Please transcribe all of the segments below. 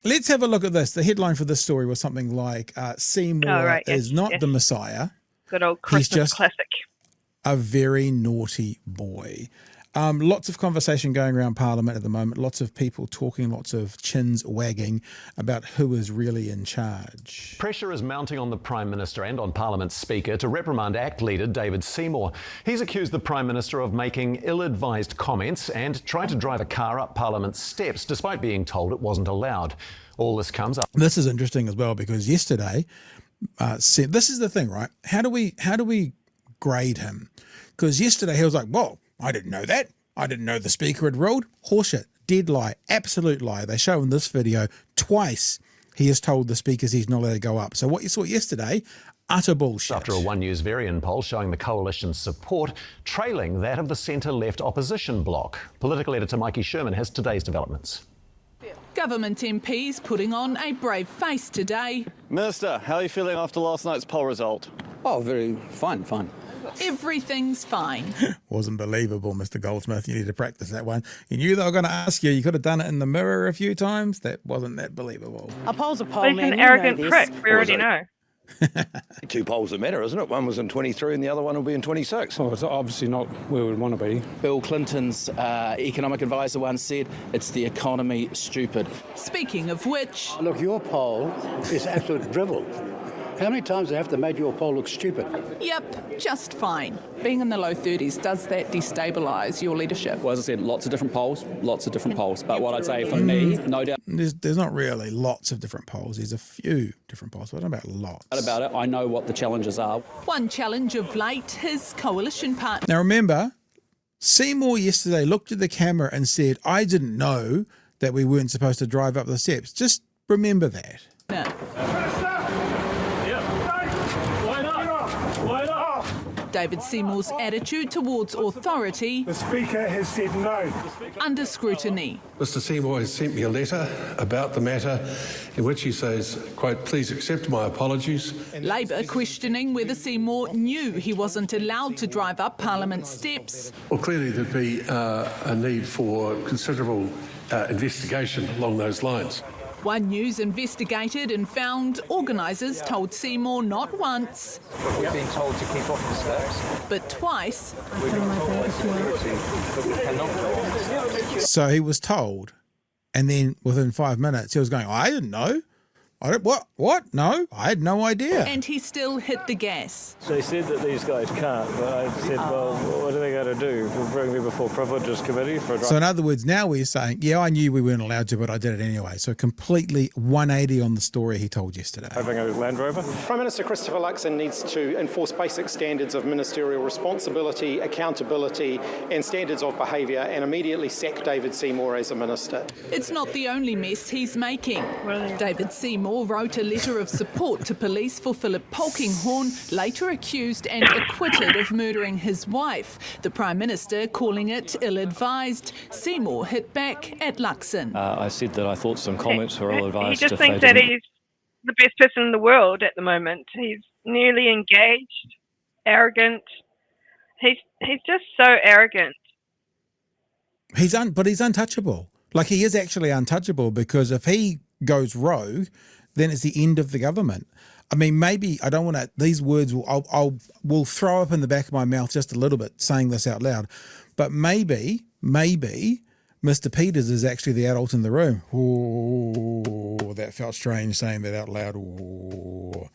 Let's have a look at this. The headline for this story was something like Seymour is not the Messiah. Good old Christmas classic. A very naughty boy. Lots of conversation going around Parliament at the moment. Lots of people talking, lots of chins wagging about who is really in charge. Pressure is mounting on the Prime Minister and on Parliament's Speaker to reprimand ACT leader David Seymour. He's accused the Prime Minister of making ill-advised comments and tried to drive a car up Parliament's steps despite being told it wasn't allowed. All this comes up. This is interesting as well because yesterday, this is the thing, right? How do we grade him? Because yesterday he was like, whoa, I didn't know that. I didn't know the Speaker had ruled. Horseshit. Dead lie. Absolute lie. They show in this video twice he has told the speakers he's not allowed to go up. So what you saw yesterday, utter bullshit. After a One News Varian poll showing the coalition's support trailing that of the centre-left opposition bloc. Political editor Mikey Sherman has today's developments. Government MPs putting on a brave face today. Minister, how are you feeling after last night's poll result? Oh, very fine. Everything's fine. Wasn't believable, Mr. Goldsmith. You need to practice that one. You knew they were going to ask you. You could have done it in the mirror a few times. That wasn't that believable. A poll's a poll, He's man. an arrogant prick. We already know. Two polls that matter, isn't it? One was in 23 and the other one will be in 26. Well, it's obviously not where we'd want to be. Bill Clinton's economic advisor once said, it's the economy, stupid. Speaking of which... Look, your poll is absolute drivel. How many times do they have to make your poll look stupid? Yep, just fine. Being in the low 30s, does that destabilise your leadership? Well, as I said, lots of different polls. But what I'd say for me, no doubt... There's not really lots of different polls. There's a few different polls, but not about lots. About it, I know what the challenges are. One challenge of late, his coalition partner. Now remember, Seymour yesterday looked at the camera and said, I didn't know that we weren't supposed to drive up the steps. Just remember that. No. David Seymour's attitude towards authority. The Speaker has said no. Under scrutiny. Mr. Seymour has sent me a letter about the matter in which he says, quote, please accept my apologies. Labor questioning whether Seymour knew he wasn't allowed to drive up Parliament steps. Well, clearly there'd be a need for considerable investigation along those lines. One News investigated and found organisers told Seymour not once, we've been told to keep off the steps, but twice. We've been told by security that we cannot go on the steps. So he was told, and then within 5 minutes he was going, I didn't know. What? No, I had no idea. And he still hit the gas. They said that these guys can't, but I said, well, what are they going to do? Bring me before Privileges Committee for a So in other words, now we're saying, yeah, I knew we weren't allowed to, but I did it anyway. So completely 180 on the story he told yesterday. Having a Land Rover? Prime Minister Christopher Luxon needs to enforce basic standards of ministerial responsibility, accountability and standards of behaviour and immediately sack David Seymour as a minister. It's not the only mess he's making. David Seymour wrote a letter of support to police for Philip Polkinghorne, later accused and acquitted of murdering his wife. The Prime Minister calling it ill-advised. Seymour hit back at Luxon. I said that I thought some comments were ill-advised. He just thinks that he's the best person in the world at the moment. He's nearly engaged, arrogant. He's just so arrogant. But he's untouchable. Like, he is actually untouchable, because if he goes rogue, then it's the end of the government. I mean, maybe I don't want to, these words will throw up in the back of my mouth just a little bit saying this out loud, but maybe Mr. Peters is actually the adult in the room. Oh, that felt strange saying that out loud. Oh.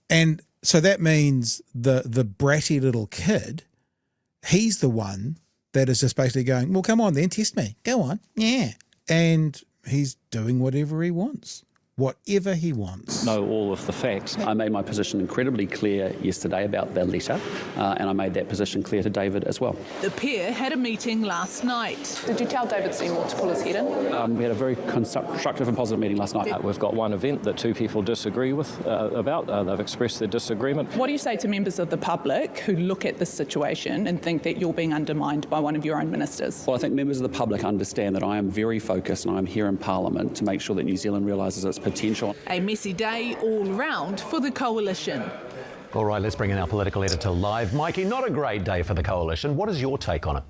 And so that means the bratty little kid, he's the one that is just basically going, well, come on then, test me. Go on. Yeah. And he's doing whatever he wants. Whatever he wants. Know all of the facts. I made my position incredibly clear yesterday about the letter, and I made that position clear to David as well. The pair had a meeting last night. Did you tell David Seymour to pull his head in? We had a very constructive and positive meeting last night. We've got one event that two people disagree with about. They've expressed their disagreement. What do you say to members of the public who look at this situation and think that you're being undermined by one of your own ministers? Well, I think members of the public understand that I am very focused and I'm here in Parliament to make sure that New Zealand realises its potential. A messy day all round for the coalition. All right, let's bring in our political editor live. Mikey, not a great day for the coalition. What is your take on it?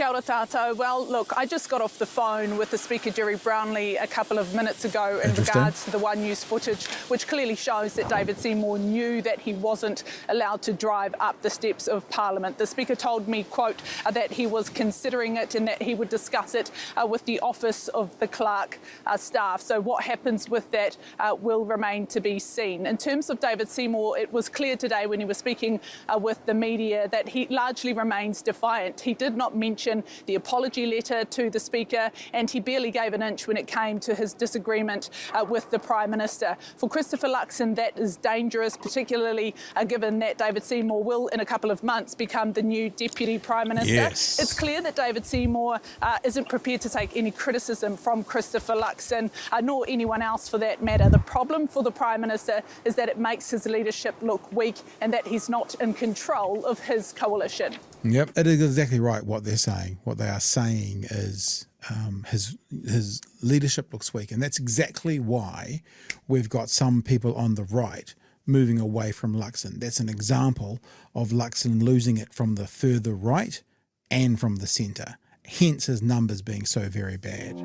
Kia ora tātou. Well, look, I just got off the phone with the Speaker Gerry Brownlee a couple of minutes ago in regards to the One News footage, which clearly shows that David Seymour knew that he wasn't allowed to drive up the steps of Parliament. The Speaker told me, quote, that he was considering it and that he would discuss it with the Office of the Clerk staff. So what happens with that will remain to be seen. In terms of David Seymour, it was clear today when he was speaking with the media that he largely remains defiant. He did not mention the apology letter to the Speaker, and he barely gave an inch when it came to his disagreement with the Prime Minister. For Christopher Luxon, that is dangerous, particularly given that David Seymour will, in a couple of months, become the new Deputy Prime Minister. Yes. It's clear that David Seymour isn't prepared to take any criticism from Christopher Luxon, nor anyone else for that matter. The problem for the Prime Minister is that it makes his leadership look weak and that he's not in control of his coalition. Yep, it is exactly right what they're saying. What they are saying is his leadership looks weak, and that's exactly why we've got some people on the right moving away from Luxon. That's an example of Luxon losing it from the further right and from the centre, hence his numbers being so very bad.